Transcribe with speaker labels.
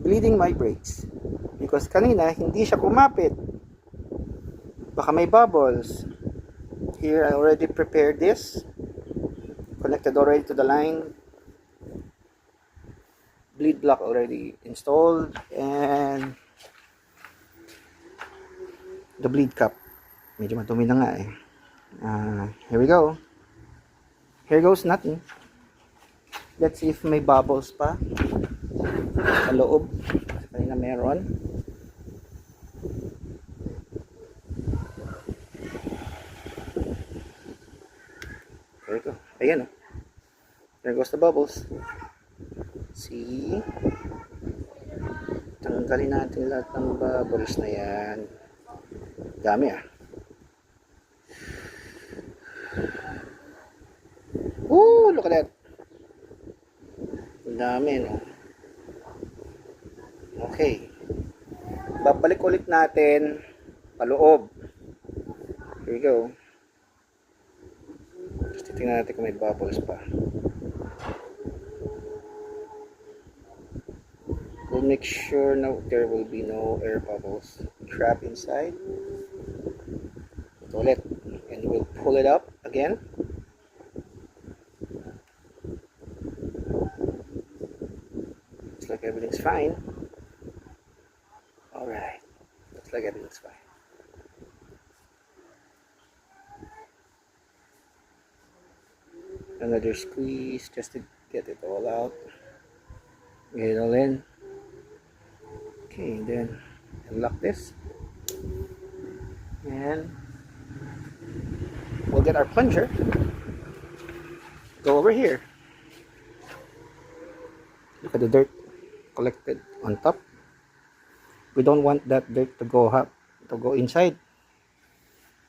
Speaker 1: bleeding my brakes. Because kanina, hindi siya kumapit. Baka may bubbles. Here, I already prepared this. Connected already to the line. Bleed block already installed. And the bleed cap. Medyo madumi na nga eh. Here we go. Here goes nothing. Let's see if may bubbles pa sa loob. Kanina meron. There we go. Ayan oh. There goes the bubbles. See? Tanggalin natin lahat ng bubbles na yan. Dami ah. Ooh, look at that. Dami, no? Okay. Babalik ulit natin paloob. Here we go. Just tingnan natin kung may bubbles pa. We'll make sure now there will be no air bubbles trapped inside. Ulit. And we'll pull it up again. Looks like everything's fine. Alright. Looks like everything's fine. Another squeeze just to get it all out. Get it all in. Okay, then unlock this. And we'll get our plunger. Go over here. Look at the dirt collected on top. We don't want that dirt to go up, to go inside.